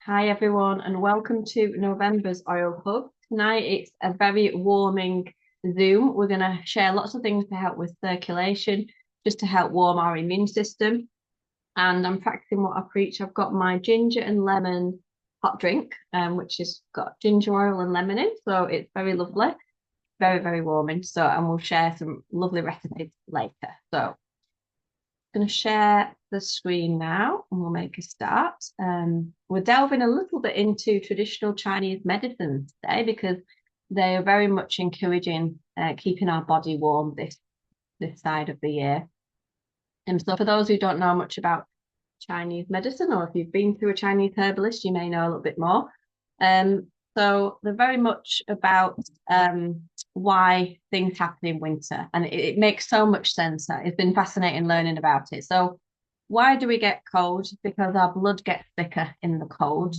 Hi everyone, and welcome to November's Oil Hub. Tonight it's a very warming Zoom. We're going to share lots of things to help with circulation, just to help warm our immune system. And I'm practicing what I preach. I've got my ginger and lemon hot drink, which has got ginger oil and lemon in, so it's very lovely, very, very warming. And we'll share some lovely recipes later. So going to share the screen now and we'll make a start. We're delving a little bit into traditional Chinese medicine today because they are very much encouraging keeping our body warm this side of the year. And so for those who don't know much about Chinese medicine, or if you've been through a Chinese herbalist, you may know a little bit more. So they're very much about why things happen in winter, and it makes so much sense. It's been fascinating learning about it. So why do we get cold? Because our blood gets thicker in the cold,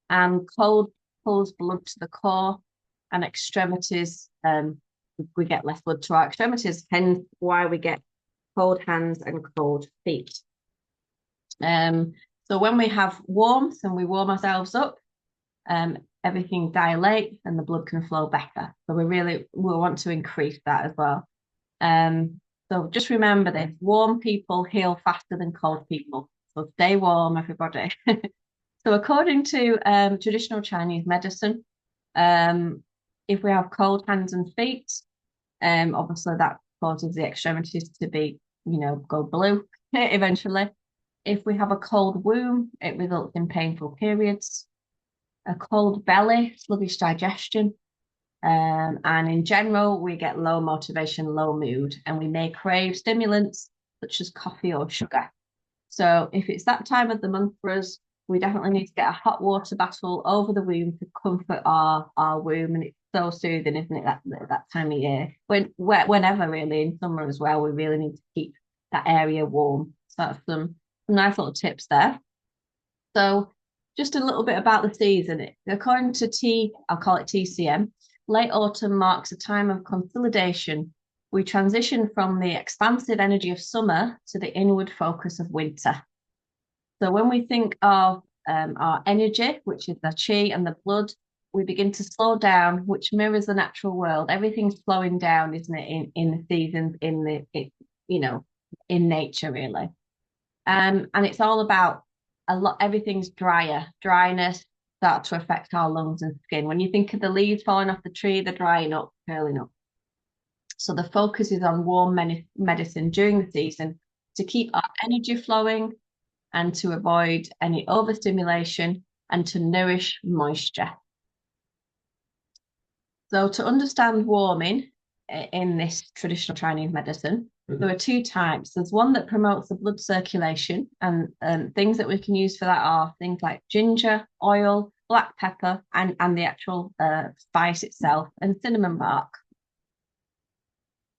and cold pulls blood to the core and extremities. We get less blood to our extremities, hence why we get cold hands and cold feet. So when we have warmth and we warm ourselves up, everything dilates and the blood can flow better. So we want to increase that as well. So just remember this: warm people heal faster than cold people. So stay warm, everybody. So according to traditional Chinese medicine, if we have cold hands and feet, obviously that causes the extremities to be, go blue eventually. If we have a cold womb, it results in painful periods. A cold belly, sluggish digestion. And in general, we get low motivation, low mood, and we may crave stimulants such as coffee or sugar. So if it's that time of the month for us, we definitely need to get a hot water bottle over the womb to comfort our womb. And it's so soothing, isn't it, that time of year? Whenever really, in summer as well, we really need to keep that area warm. So that's some nice little tips there. So just a little bit about the season. According to I'll call it TCM, late autumn marks a time of consolidation. We transition from the expansive energy of summer to the inward focus of winter. So when we think of our energy, which is the chi and the blood, we begin to slow down, which mirrors the natural world. Everything's slowing down, isn't it, in the seasons, in nature, really. And it's all about everything's drier. Dryness starts to affect our lungs and skin. When you think of the leaves falling off the tree, they're drying up, curling up. So the focus is on warm medicine during the season to keep our energy flowing and to avoid any overstimulation and to nourish moisture. So to understand warming in this traditional Chinese medicine, there are two types. There's one that promotes the blood circulation, and things that we can use for that are things like ginger, oil, black pepper, and the actual spice itself, and cinnamon bark.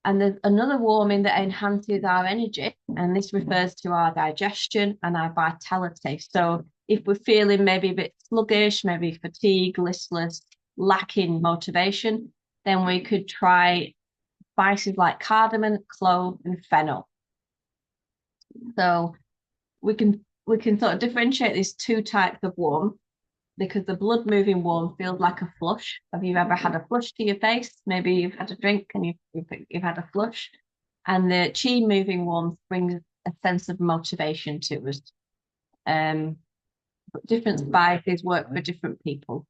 And there's another warming that enhances our energy, and this refers to our digestion and our vitality. So if we're feeling maybe a bit sluggish, maybe fatigued, listless, lacking motivation, then we could try spices like cardamom, clove, and fennel. So we can sort of differentiate these two types of warmth because the blood moving warmth feels like a flush. Have you ever had a flush to your face? Maybe you've had a drink and you've had a flush. And the chi moving warmth brings a sense of motivation to us. But different spices work for different people.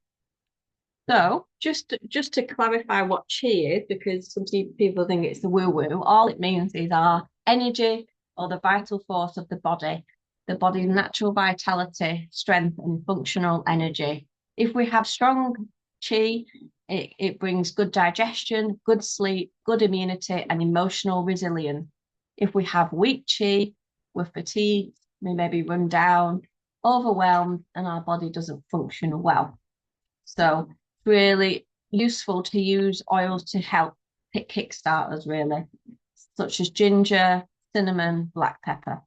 So just to clarify what chi is, because some people think it's the woo-woo, all it means is our energy or the vital force of the body's natural vitality, strength, and functional energy. If we have strong chi, it brings good digestion, good sleep, good immunity, and emotional resilience. If we have weak chi, we're fatigued, we may be run down, overwhelmed, and our body doesn't function well. So really useful to use oils to help kickstarters, really, such as ginger, cinnamon, black pepper.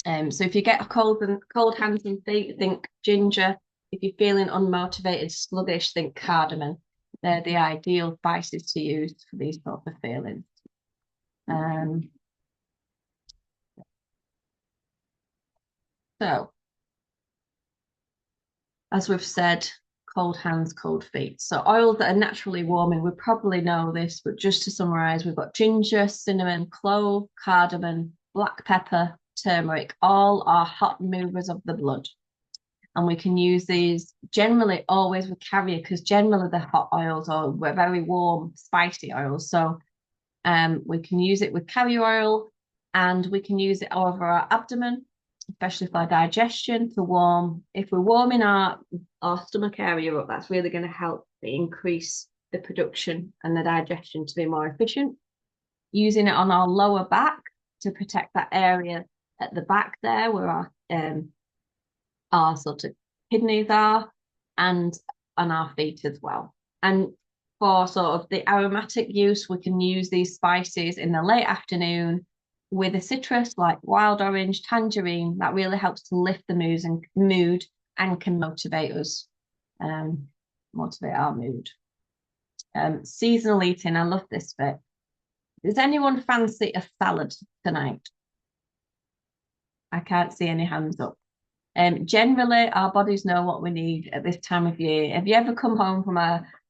So if you get cold hands and feet, think ginger. If you're feeling unmotivated, sluggish, think cardamom. They're the ideal spices to use for these sorts of feelings. So as we've said, cold hands, cold feet. So oils that are naturally warming, we probably know this, but just to summarize, we've got ginger, cinnamon, clove, cardamom, black pepper, turmeric, all are hot movers of the blood. And we can use these generally always with carrier because generally the hot oils are very warm, spicy oils. So we can use it with carrier oil and we can use it over our abdomen, especially for digestion, to warm. If we're warming our stomach area up, that's really going to help increase the production and the digestion to be more efficient. Using it on our lower back to protect that area at the back there where our sort of kidneys are, and on our feet as well. And for sort of the aromatic use, we can use these spices in the late afternoon with a citrus like wild orange, tangerine. That really helps to lift the mood and can motivate us, motivate our mood. Seasonal eating, I love this bit. Does anyone fancy a salad tonight? I can't see any hands up. Generally, our bodies know what we need at this time of year. Have you ever come home from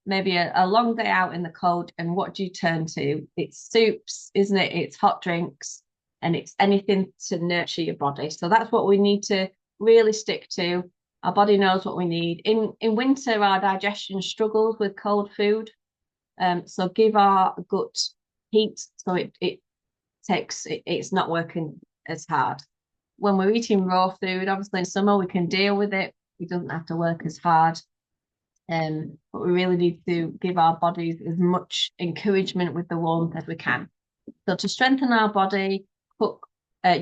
maybe a long day out in the cold, and what do you turn to? It's soups, isn't it? It's hot drinks, and it's anything to nurture your body. So that's what we need to really stick to. Our body knows what we need. In winter, our digestion struggles with cold food. So give our gut heat so it's not working as hard. When we're eating raw food, obviously in summer we can deal with it. We don't have to work as hard. But we really need to give our bodies as much encouragement with the warmth as we can. So to strengthen our body,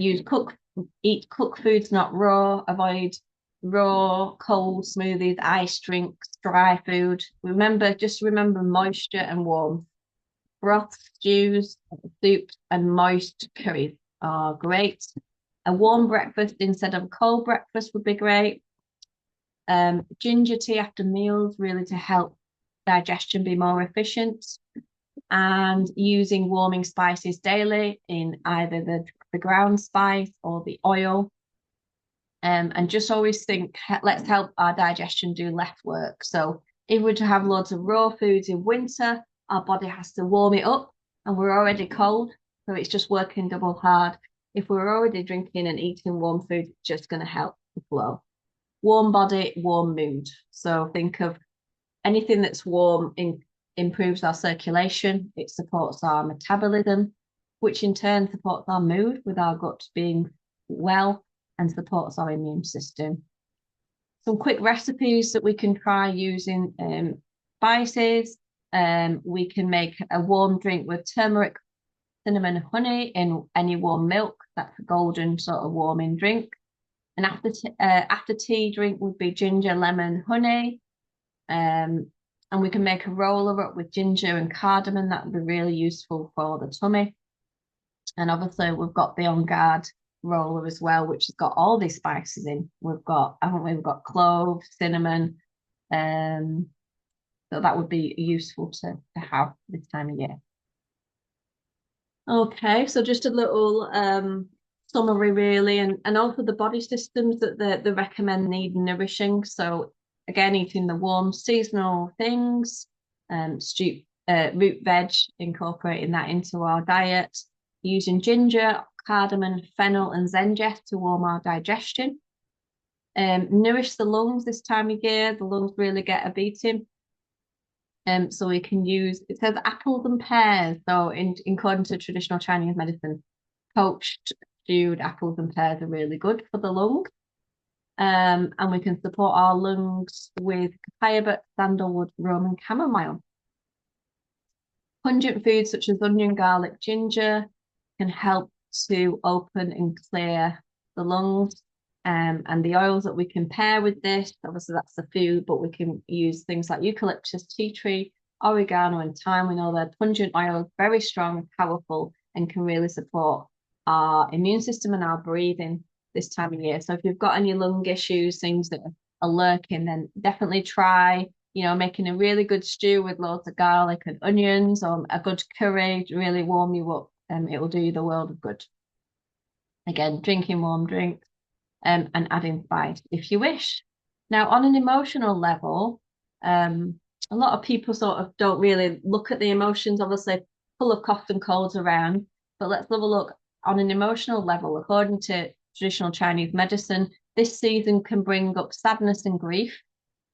eat cooked foods, not raw. Avoid raw, cold smoothies, ice drinks, dry food. Just remember moisture and warmth. Broth, stews, soups, and moist curries are great. A warm breakfast instead of a cold breakfast would be great. Ginger tea after meals, really to help digestion be more efficient. And using warming spices daily in either the ground spice or the oil. And just always think, let's help our digestion do less work. So if we're to have loads of raw foods in winter, our body has to warm it up and we're already cold. So it's just working double hard. If we're already drinking and eating warm food, it's just going to help the flow. Warm body, warm mood. So think of anything that's warm improves our circulation. It supports our metabolism, which in turn supports our mood with our gut being well and supports our immune system. Some quick recipes that we can try using spices. We can make a warm drink with turmeric, cinnamon, and honey in any warm milk. That's a golden sort of warming drink. An after tea drink would be ginger, lemon, honey. And we can make a roller up with ginger and cardamom. That would be really useful for the tummy. And obviously we've got the On Guard roller as well, which has got all these spices in. We've got clove, cinnamon. So that would be useful to have this time of year. Okay, so just a little summary really, and also the body systems that they recommend need nourishing. So again, eating the warm seasonal things, root veg, incorporating that into our diet, using ginger, cardamom, fennel, and zengest to warm our digestion. Nourish the lungs this time of year. The lungs really get a beating. So we can use, it says apples and pears. So in according to traditional Chinese medicine, poached, stewed apples and pears are really good for the lung. And we can support our lungs with Copaiba, sandalwood, Roman chamomile. Pungent foods such as onion, garlic, ginger can help to open and clear the lungs. And the oils that we can pair with this, obviously that's the food, but we can use things like eucalyptus, tea tree, oregano, and thyme. We know they're pungent oils, very strong and powerful, and can really support our immune system and our breathing this time of year. So if you've got any lung issues, things that are lurking, then definitely try, making a really good stew with loads of garlic and onions, or a good curry to really warm you up. It will do you the world of good. Again, drinking warm drinks. And adding spice if you wish. Now, on an emotional level, a lot of people sort of don't really look at the emotions, obviously, full of coughs and colds around. But let's have a look on an emotional level. According to traditional Chinese medicine, this season can bring up sadness and grief,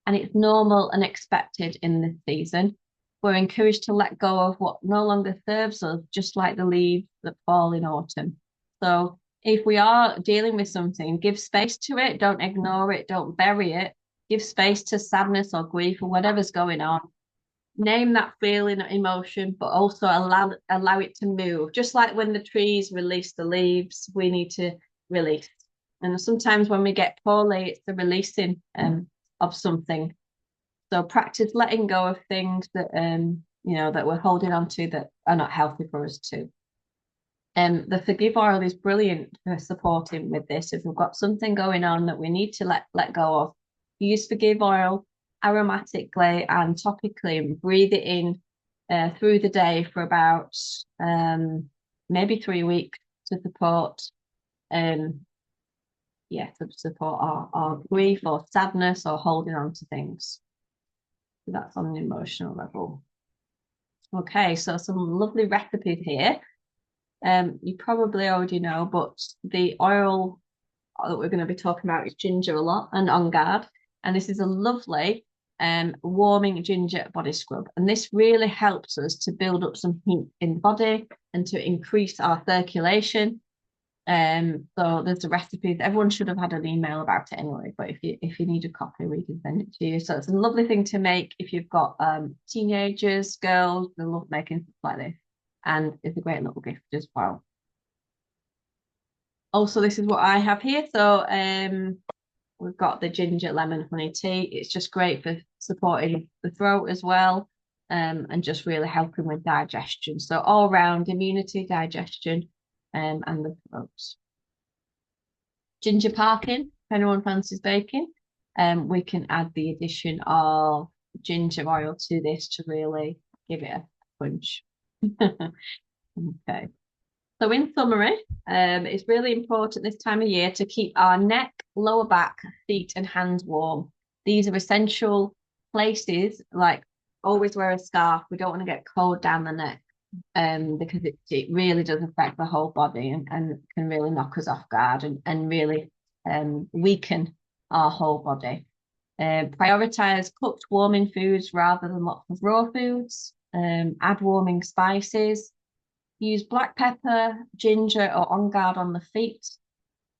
and it's normal and expected in this season. We're encouraged to let go of what no longer serves us, just like the leaves that fall in autumn. So if we are dealing with something, give space to it, don't ignore it, don't bury it, give space to sadness or grief or whatever's going on. Name that feeling or emotion, but also allow it to move. Just like when the trees release the leaves, we need to release. And sometimes when we get poorly, it's the releasing of something. So practice letting go of things that that we're holding on to that are not healthy for us too. The forgive oil is brilliant for supporting with this. If we've got something going on that we need to let go of, use forgive oil aromatically and topically and breathe it in through the day for about maybe 3 weeks to support to support our grief or sadness or holding on to things. So that's on an emotional level. Okay, so some lovely recipes here. You probably already know, but the oil that we're going to be talking about is ginger a lot and On Guard. And this is a lovely warming ginger body scrub. And this really helps us to build up some heat in the body and to increase our circulation. So there's the recipes. Everyone should have had an email about it anyway, but if you need a copy, we can send it to you. So it's a lovely thing to make if you've got teenagers, girls, they love making stuff like this. And it's a great little gift as well. Also, this is what I have here. So we've got the ginger lemon honey tea. It's just great for supporting the throat as well, and just really helping with digestion. So all round immunity, digestion, and the throat. Ginger parkin, if anyone fancies baking, we can add the addition of ginger oil to this to really give it a punch. Okay. So in summary, it's really important this time of year to keep our neck, lower back, feet, and hands warm. These are essential places, like always wear a scarf. We don't want to get cold down the neck, because it really does affect the whole body and can really knock us off guard and really weaken our whole body. Prioritize cooked warming foods rather than lots of raw foods. Add warming spices. Use black pepper, ginger, or On Guard on the feet.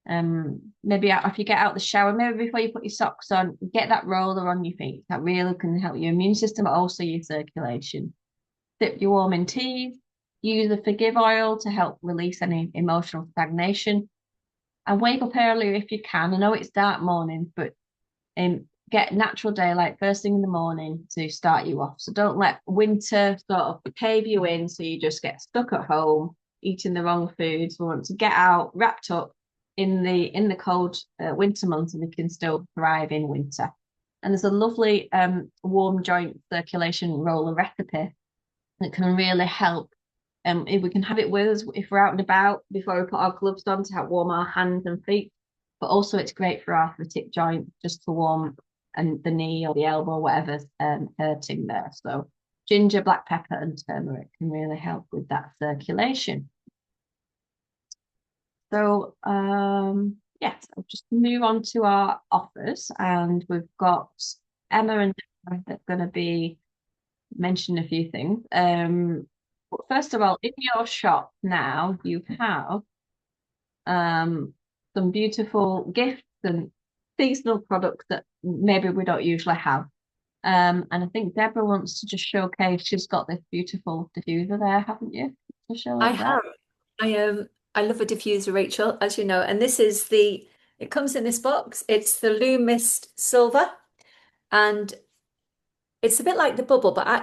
Maybe if you get out the shower, maybe before you put your socks on, get that roller on your feet. That really can help your immune system, but also your circulation. Dip your warm in teas. Use the forgive oil to help release any emotional stagnation. And wake up earlier if you can. I know it's dark mornings, but get natural daylight first thing in the morning to start you off. So don't let winter sort of cave you in so you just get stuck at home eating the wrong foods. We want to get out, wrapped up in the cold winter months, and we can still thrive in winter. And there's a lovely warm joint circulation roller recipe that can really help. If we can have it with us if we're out and about before we put our gloves on to help warm our hands and feet. But also it's great for arthritic joint just to warm and the knee or the elbow, whatever's hurting there. So ginger, black pepper, and turmeric can really help with that circulation. So yes, I'll just move on to our offers, and we've got Emma and Deborah that are going to be mentioning a few things. But first of all, in your shop now, you have some beautiful gifts and seasonal products that maybe we don't usually have. And I think Deborah wants to just showcase, she's got this beautiful diffuser there, haven't you? To show I us that. have. I love a diffuser, Rachel, as you know, and this is it comes in this box. It's the Loo Mist Silver, and it's a bit like the bubble, but I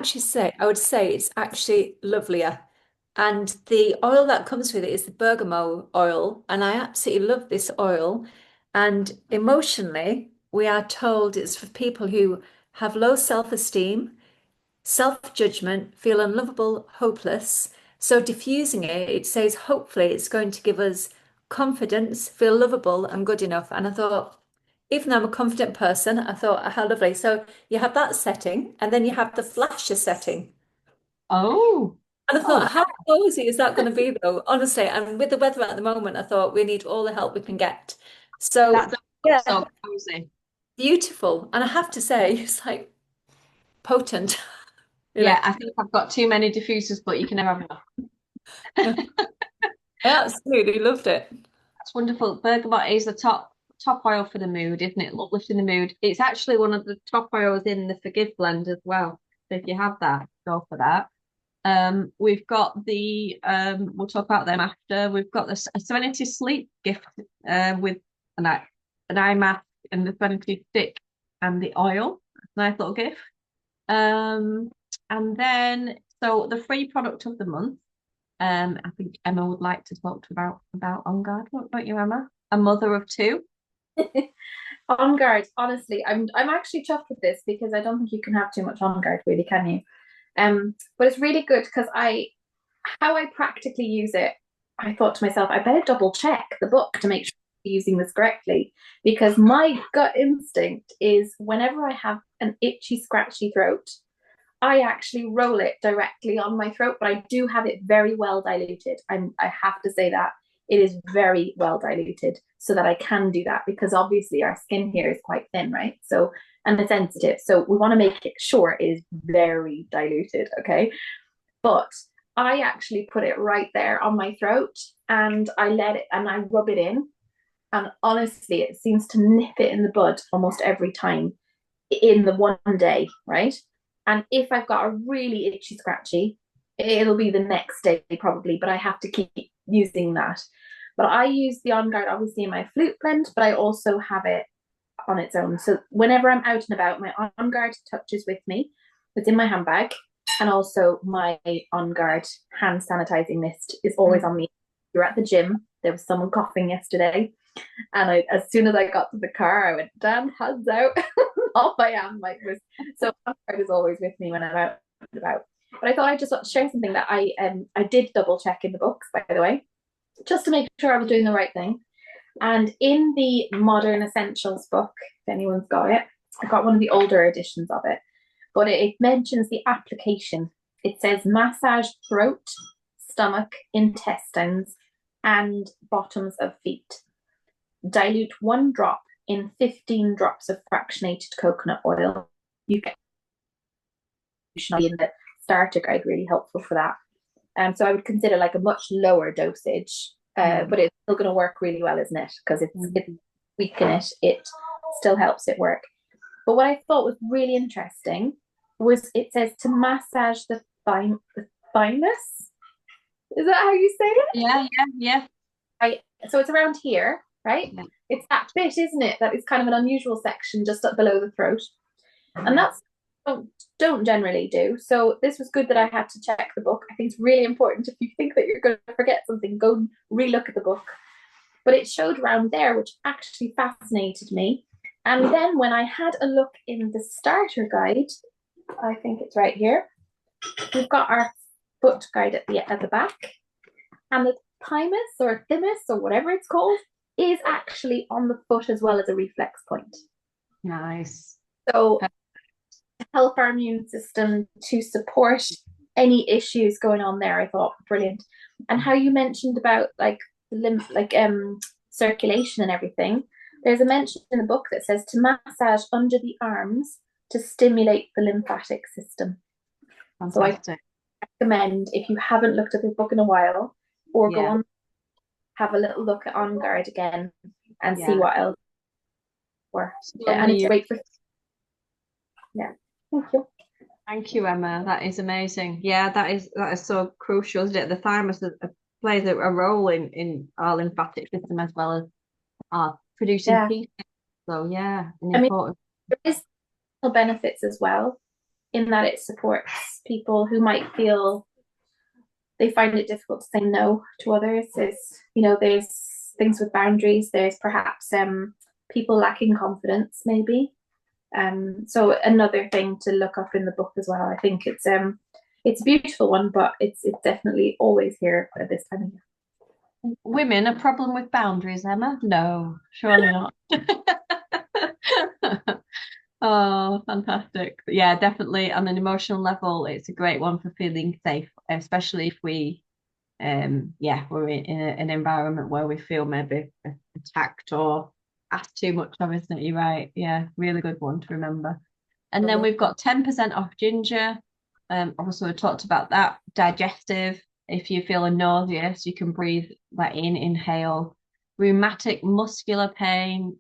would say it's actually lovelier. And the oil that comes with it is the bergamot oil, and I absolutely love this oil. And emotionally, we are told it's for people who have low self-esteem, self-judgment, feel unlovable, hopeless. So diffusing it, it says hopefully it's going to give us confidence, feel lovable and good enough. And I thought even though I'm a confident person, I thought, how lovely. So you have that setting, and then you have the flasher setting. Oh, And I oh, thought, how cozy is that going to be, though? Honestly, and with the weather at the moment, I thought we need all the help we can get. that So, does look yeah, so cozy. beautiful. And I have to say, it's like potent, you Yeah, know. I think I've got too many diffusers, but you can never have enough. I absolutely loved it. That's wonderful. Bergamot is the top oil for the mood, isn't it? Uplifting the mood. It's actually one of the top oils in the Forgive blend as well. So if you have that, go for that. We've got the we'll talk about them after. We've got the Serenity Sleep gift with an eye, an eye mask and the Serenity stick and the oil. Nice little gift. Um, and then so the free product of the month. I think Emma would like to talk to about On Guard. What about you, Emma? A mother of two. On guard, honestly, I'm actually chuffed with this because I don't think you can have too much on guard, really, can you? But it's really good because I how I practically use it, I thought to myself, I better double check the book to make sure I'm using this correctly. Because my gut instinct is whenever I have an itchy, scratchy throat, I actually roll it directly on my throat, but I do have it very well diluted. I have to say that it is very well diluted so that I can do that because obviously our skin here is quite thin, right? So, and it's sensitive. So we want to make it sure it is very diluted, okay? But I actually put it right there on my throat and I let it and I rub it in. And honestly, it seems to nip it in the bud almost every time in the one day, right? And if I've got a really itchy scratchy, it'll be the next day probably, but I have to keep using that. But I use the On Guard obviously in my flute blend, but I also have it on its own. So whenever I'm out and about, my On Guard touches with me. It's in my handbag. And also my On Guard hand sanitizing mist is always on me. You're at the gym. There was someone coughing yesterday. And as soon as I got to the car, I went, damn, hands out. Off I am. Like this. So On Guard is always with me when I'm out and about. But I thought I'd just share something that I did double check in the books, by the way, just to make sure I was doing the right thing. And in the Modern Essentials book, if anyone's got it, I got one of the older editions of it, but it mentions the application. It says massage throat, stomach, intestines, and bottoms of feet. Dilute 1 drop in 15 drops of fractionated coconut oil. You get in the starter guide, really helpful for that. So I would consider like a much lower dosage, but it's still going to work really well, isn't it? Because it's weaken it, it still helps it work. But what I thought was really interesting was it says to massage the thymus. Is that how you say it? Yeah, yeah, So it's around here, right? yeah. It's that bit, isn't it? That is kind of an unusual section just up below the throat. And that's don't generally do. So this was good that I had to check the book. I think it's really important if you think that you're going to forget something, go relook at the book. But it showed around there, which actually fascinated me. And then when I had a look in the starter guide, I think it's right here, we've got our foot guide at the back. And the thymus or thymus or whatever it's called is actually on the foot as well as a reflex point. Nice. So to help our immune system, to support any issues going on there, I thought brilliant. And how you mentioned about like lymph, like circulation and everything. There's a mention in the book that says to massage under the arms to stimulate the lymphatic system. Fantastic. So I recommend if you haven't looked at this book in a while, or go on, have a little look at On Guard again and see what else works. And it's great for thank you. Thank you, Emma. That is amazing. Yeah, that is so crucial, isn't it? The thymus plays a role in our lymphatic system as well as our producing heat. So yeah, important. There is benefits as well in that it supports people who might feel they find it difficult to say no to others. There's things with boundaries. There's perhaps people lacking confidence, maybe. So another thing to look up in the book as well. I think it's a beautiful one, but it's definitely always here at this time of year. Women, a problem with boundaries, Emma? No, surely not. Fantastic. Yeah, definitely on an emotional level, it's a great one for feeling safe, especially if we're in an environment where we feel maybe attacked or asked too much of, isn't it? You're right. Yeah, really good one to remember. And then we've got 10% off ginger. Obviously, we talked about that. Digestive. If you're feeling nauseous, you can breathe that in, inhale. Rheumatic muscular pain,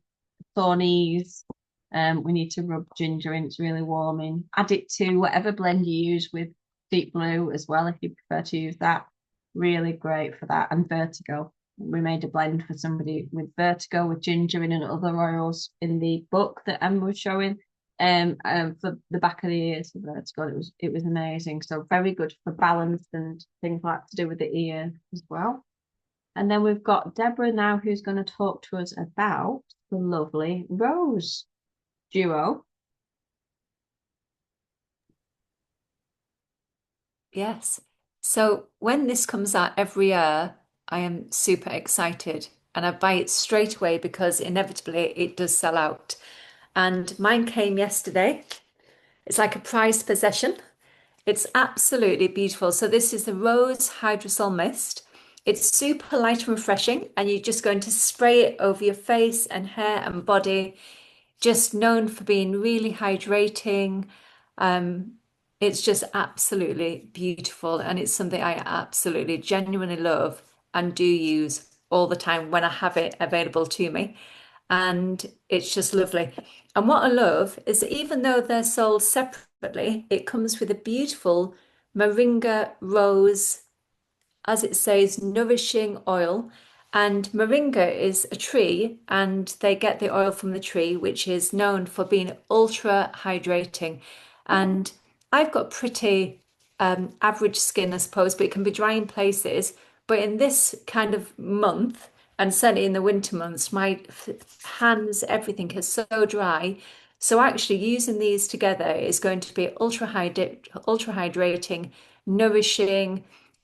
sore knees. We need to rub ginger in, it's really warming. Add it to whatever blend you use with deep blue as well, if you prefer to use that. Really great for that. And vertigo. We made a blend for somebody with vertigo with ginger in and other oils in the book that Emma was showing. For the back of the ears for vertigo, it was amazing. So very good for balance and things like to do with the ear as well. And then we've got Deborah now, who's going to talk to us about the lovely Rose duo. Yes. So when this comes out every year, I am super excited and I buy it straight away because inevitably it does sell out. And mine came yesterday. It's like a prized possession. It's absolutely beautiful. So this is the Rose Hydrosol Mist. It's super light and refreshing, and you're just going to spray it over your face and hair and body. Just known for being really hydrating. Um, it's just absolutely beautiful, and it's something I absolutely genuinely love and do use all the time when I have it available to me. And it's just lovely. And what I love is that even though they're sold separately, it comes with a beautiful moringa rose, as it says, nourishing oil. And moringa is a tree, and they get the oil from the tree, which is known for being ultra hydrating. And I've got pretty average skin, I suppose, but it can be dry in places. But in this kind of month, and certainly in the winter months, my hands, everything is so dry. So actually using these together is going to be ultra hydrating, nourishing.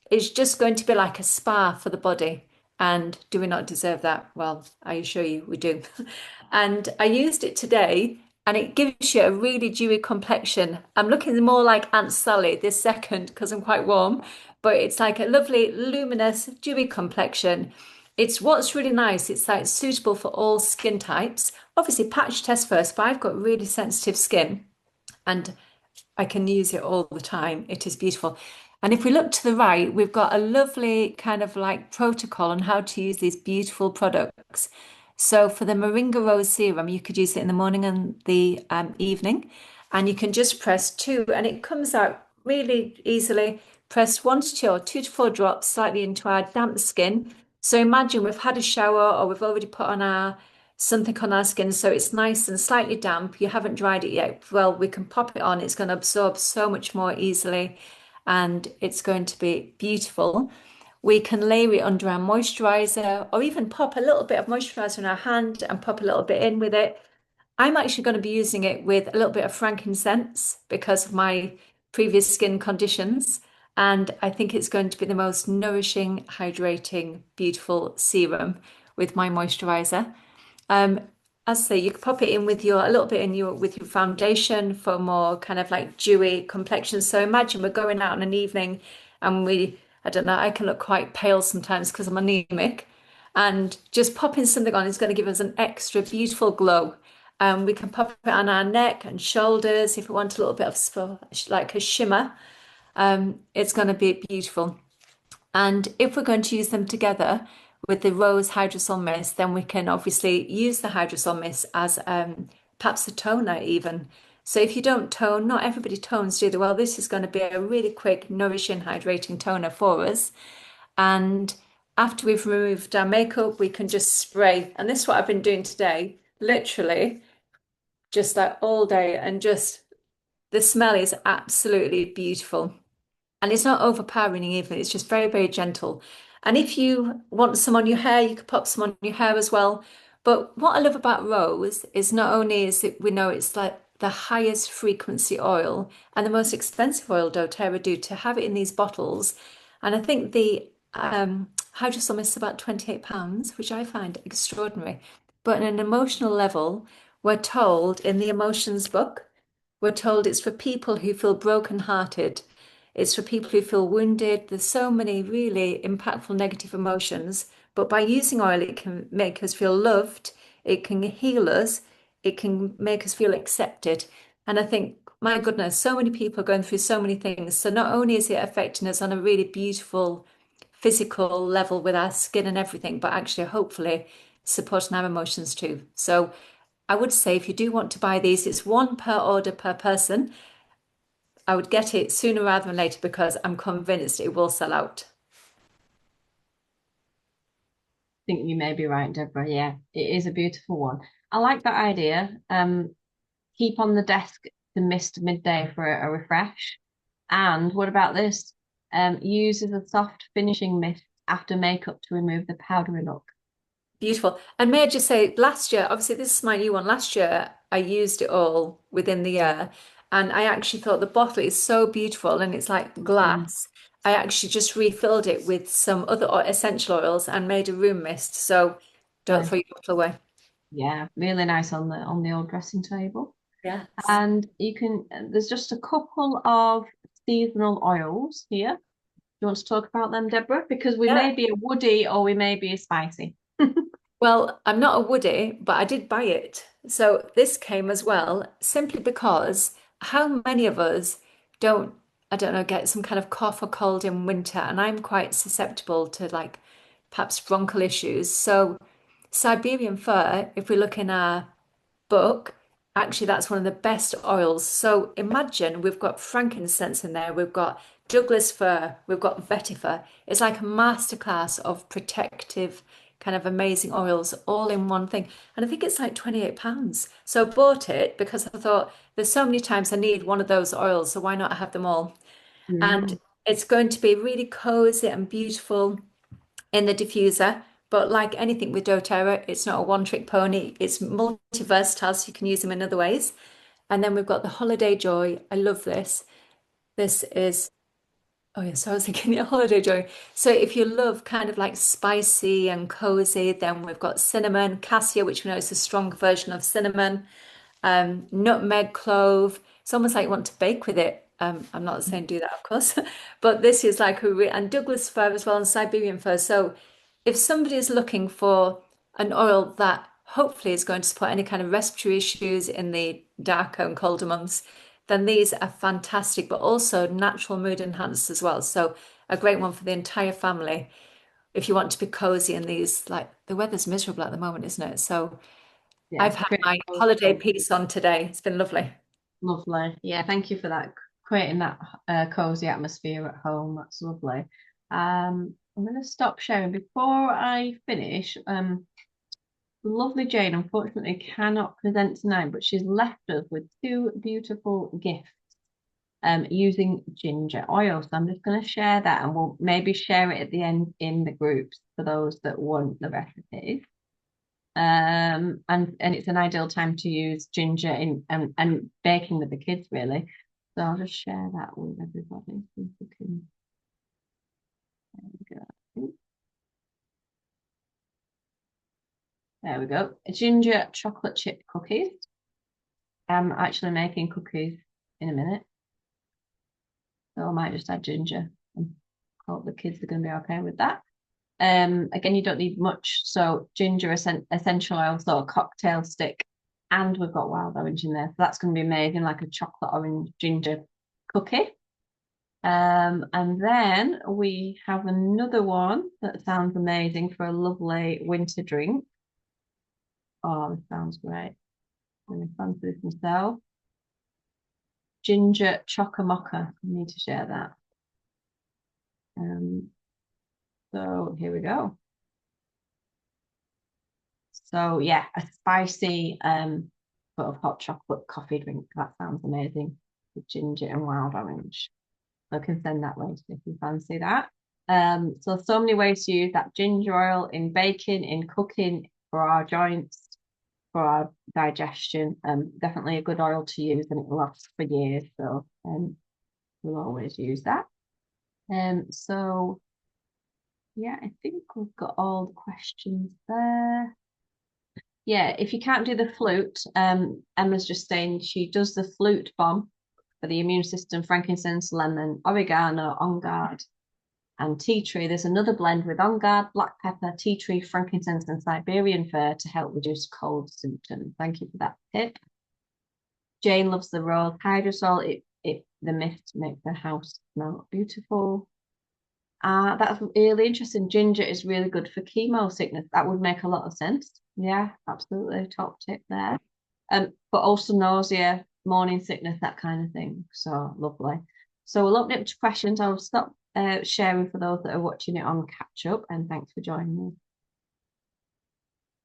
It's just going to be like a spa for the body. And do we not deserve that? Well, I assure you we do. And I used it today and it gives you a really dewy complexion. I'm looking more like Aunt Sally this second because I'm quite warm, but it's like a lovely, luminous, dewy complexion. It's what's really nice. It's like suitable for all skin types. Obviously, patch test first, but I've got really sensitive skin and I can use it all the time. It is beautiful. And if we look to the right, we've got a lovely kind of like protocol on how to use these beautiful products. So for the Moringa Rose Serum, you could use it in the morning and the evening, and you can just press two, and it comes out really easily. Press 1 to 2 or 2 to 4 drops slightly into our damp skin. So imagine we've had a shower or we've already put on our something on our skin, so it's nice and slightly damp. You haven't dried it yet. Well, we can pop it on. It's going to absorb so much more easily, and it's going to be beautiful. We can layer it under our moisturizer or even pop a little bit of moisturizer in our hand and pop a little bit in with it. I'm actually going to be using it with a little bit of frankincense because of my previous skin conditions. And I think it's going to be the most nourishing, hydrating, beautiful serum with my moisturizer. Um, as I say, you can pop it in with a little bit in your with your foundation for more kind of like dewy complexion. So imagine we're going out on an evening and I don't know, I can look quite pale sometimes because I'm anemic. And just popping something on is going to give us an extra beautiful glow. We can pop it on our neck and shoulders if we want a little bit of like a shimmer. It's going to be beautiful. And if we're going to use them together with the Rose Hydrosol Mist, then we can obviously use the Hydrosol Mist as perhaps a toner even. So if you don't tone, not everybody tones, do they? Well, this is going to be a really quick, nourishing, hydrating toner for us. And after we've removed our makeup, we can just spray. And this is what I've been doing today, literally, just like all day. And just the smell is absolutely beautiful. And it's not overpowering either. It's just very, very gentle. And if you want some on your hair, you could pop some on your hair as well. But what I love about Rose is not only is it we know it's like the highest frequency oil and the most expensive oil doTERRA do to have it in these bottles. And I think the hydrosol mist is about £28, which I find extraordinary. But on an emotional level, we're told in the emotions book we're told it's for people who feel brokenhearted. It's for people who feel wounded. There's so many really impactful negative emotions. But by using oil, it can make us feel loved. It can heal us. It can make us feel accepted. And I think, my goodness, so many people are going through so many things. So not only is it affecting us on a really beautiful physical level with our skin and everything, but actually, hopefully, supporting our emotions too. So I would say if you do want to buy these, it's one per order per person. I would get it sooner rather than later because I'm convinced it will sell out. I think you may be right, Deborah. Yeah, it is a beautiful one. I like that idea. Keep on the desk the mist midday for a refresh. And what about this? Use as a soft finishing mist after makeup to remove the powdery look. Beautiful. And may I just say, last year, obviously, this is my new one. Last year, I used it all within the year. And I actually thought the bottle is so beautiful and it's like Mm. glass. I actually just refilled it with some other essential oils and made a room mist. So don't Nice. throw your bottle away. Yeah, really nice on the old dressing table. Yes. And you can, there's just a couple of seasonal oils here. Do you want to talk about them, Deborah? Because we Yeah. may be a woody or we may be a spicy. Well, I'm not a woody, but I did buy it. So this came as well, simply because how many of us don't, I don't know, get some kind of cough or cold in winter, and I'm quite susceptible to like perhaps bronchial issues. So Siberian fir, if we look in our book, actually that's one of the best oils. So imagine we've got frankincense in there, we've got Douglas fir, we've got vetiver. It's like a masterclass of protective, kind of amazing oils all in one thing. And I think it's like £28. So I bought it because I thought there's so many times I need one of those oils, so why not have them all? And Mm. it's going to be really cozy and beautiful in the diffuser. But like anything with doTERRA, it's not a one-trick pony. It's multi-versatile, so you can use them in other ways. And then we've got the Holiday Joy. I love this. This is, oh yeah, so I was thinking the Holiday Joy. So if you love kind of like spicy and cozy, then we've got cinnamon, cassia, which we know is a strong version of cinnamon, nutmeg, clove. It's almost like you want to bake with it. I'm not saying do that, of course, but this is like and Douglas fir as well, and Siberian fir. So if somebody is looking for an oil that hopefully is going to support any kind of respiratory issues in the darker and colder months, then these are fantastic, but also natural mood enhancers as well. So a great one for the entire family if you want to be cozy in these, like the weather's miserable at the moment, isn't it? So Yeah, I've had great. my holiday piece on today. It's been lovely. Lovely. Yeah, thank you for that. Creating that cozy atmosphere at home. That's lovely. I'm going to stop sharing before I finish. Lovely Jane, unfortunately, cannot present tonight, but she's left us with two beautiful gifts using ginger oil. So I'm just going to share that and we'll maybe share it at the end in the groups for those that want the recipes. And it's an ideal time to use ginger in and baking with the kids really. So I'll just share that with everybody. See if we can, there we go. There we go. Ginger chocolate chip cookies. I'm actually making cookies in a minute. So I might just add ginger and hope the kids are going to be okay with that. Again, you don't need much. So ginger essential oil, so a cocktail stick, and we've got wild orange in there. So that's going to be made in like a chocolate orange ginger cookie. And then we have another one that sounds amazing for a lovely winter drink. Oh, this sounds great. I'm going to fancy this myself. Ginger choco mocha. I need to share that. So here we go. So yeah, a spicy sort of hot chocolate coffee drink. That sounds amazing with ginger and wild orange. I can send that later if you fancy that. So many ways to use that ginger oil in baking, in cooking, for our joints, for our digestion. Definitely a good oil to use and it lasts for years. So we'll always use that. So yeah, I think we've got all the questions there. Yeah, if you can't do the flute, Emma's just saying she does the flute bomb for the immune system, frankincense, lemon, oregano, on guard, and tea tree. There's another blend with on guard, black pepper, tea tree, frankincense, and Siberian fir to help reduce cold symptoms. Thank you for that tip. Jane loves the rose hydrosol. The mist makes the house smell beautiful. That's really interesting. Ginger is really good for chemo sickness. That would make a lot of sense. Yeah, absolutely. Top tip there. But also nausea, morning sickness, that kind of thing. So lovely. So we'll open it up to questions. I'll stop sharing for those that are watching it on catch up, and thanks for joining me.